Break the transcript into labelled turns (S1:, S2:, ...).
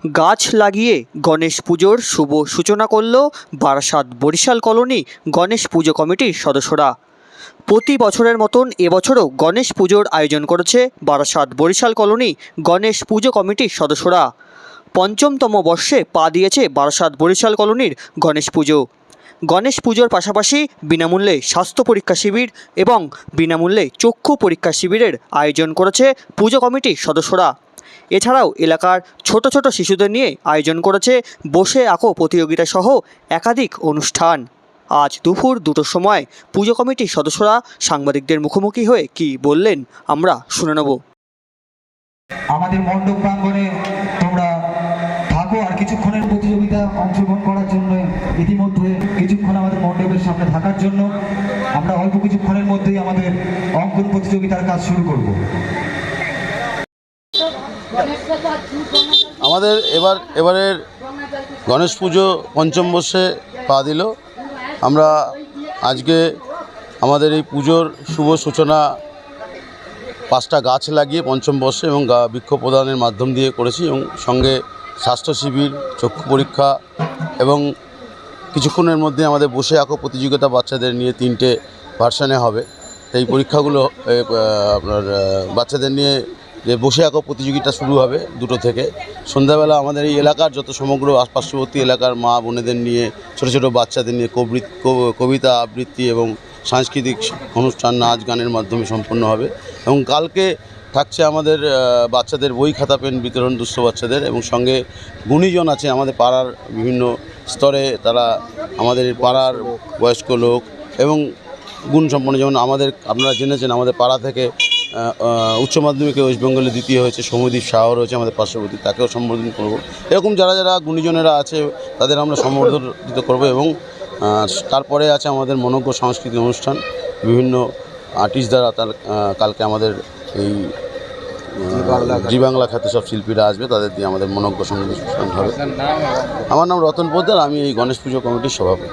S1: গাছ লাগিয়ে গণেশ পুজোর শুভ সূচনা করল বারাসাত বরিশাল কলোনি গণেশ পুজো কমিটির সদস্যরা। প্রতি বছরের মতন এবছরও গণেশ পুজোর আয়োজন করেছে বারাসাত বরিশাল কলোনি গণেশ পুজো কমিটির সদস্যরা। পঞ্চমতম বর্ষে পা দিয়েছে বারাসাত বরিশাল কলোনির গণেশ পুজো। গণেশ পুজোর পাশাপাশি বিনামূল্যে স্বাস্থ্য পরীক্ষা শিবির এবং বিনামূল্যে চক্ষু পরীক্ষা শিবিরের আয়োজন করেছে পুজো কমিটির সদস্যরা। এছাড়াও এলাকার ছোট ছোট শিশুদের নিয়ে আয়োজন করেছে বসে আঁকো প্রতিযোগিতা সহ একাধিক অনুষ্ঠান। আজ দুপুর 2টোর সময় পুজো কমিটির সদস্যরা সাংবাদিকদের মুখোমুখি হয়ে কি বললেন আমরা শুনে নেব।
S2: আমাদের মণ্ডপ প্রাঙ্গণে তোমরা থাকো আর কিছুক্ষণের প্রতিযোগিতা অংশগ্রহণ করার জন্য ইতিমধ্যে কিছুক্ষণ আমাদের মণ্ডপের সামনে থাকার জন্য আমরা অল্প কিছুক্ষণের মধ্যেই আমাদের অঙ্কন প্রতিযোগিতার কাজ শুরু করব।
S3: আমাদের এবারের গণেশ পুজো পঞ্চম বর্ষে পা দিল। আমরা আজকে আমাদের এই পুজোর শুভ সূচনা 5টা গাছ লাগিয়ে পঞ্চম বর্ষে এবং বৃক্ষ প্রদানের মাধ্যম দিয়ে করেছি, এবং সঙ্গে স্বাস্থ্য শিবির, চক্ষু পরীক্ষা এবং কিছুক্ষণের মধ্যে আমাদের বসে আঁকো প্রতিযোগিতা বাচ্চাদের নিয়ে 3টে ভার্সানে হবে। এই পরীক্ষাগুলো আপনার বাচ্চাদের নিয়ে যে বসে আঁকো প্রতিযোগিতা শুরু হবে 2টো থেকে। সন্ধ্যাবেলা আমাদের এই এলাকার যত সমগ্র পার্শ্ববর্তী এলাকার মা বোনেদের নিয়ে, ছোটো ছোটো বাচ্চাদের নিয়ে কবিতা আবৃত্তি এবং সাংস্কৃতিক অনুষ্ঠান নাচ গানের মাধ্যমে সম্পন্ন হবে। এবং কালকে থাকছে আমাদের বাচ্চাদের বই খাতা পেন বিতরণ দুস্থ বাচ্চাদের, এবং সঙ্গে গুণীজন আছে আমাদের পাড়ার বিভিন্ন স্তরে, তারা আমাদের পাড়ার বয়স্ক লোক এবং গুণসম্পন্ন। যেমন আপনারা জেনেছেন আমাদের পাড়া থেকে উচ্চ মাধ্যমিকে ওয়েস্ট বেঙ্গলে দ্বিতীয় হয়েছে সৌম্যদীপ শাহ রয়েছে আমাদের পার্শ্ববর্তী, তাকেও সম্বোধন করব। এরকম যারা গুণীজনেরা আছে তাদের আমরা সম্বর্ধিত করব। এবং তারপরে আছে আমাদের মনোজ্ঞ সাংস্কৃতিক অনুষ্ঠান, বিভিন্ন আর্টিস্ট দ্বারা কালকে আমাদের এই জি বাংলা খ্যাত সব শিল্পীরা আসবে, তাদের দিয়ে আমাদের মনোজ্ঞ সঙ্গীত অনুষ্ঠান হবে। আমার নাম রতন পোদ্দার, আমি এই গণেশ পুজো কমিটির সভাপতি।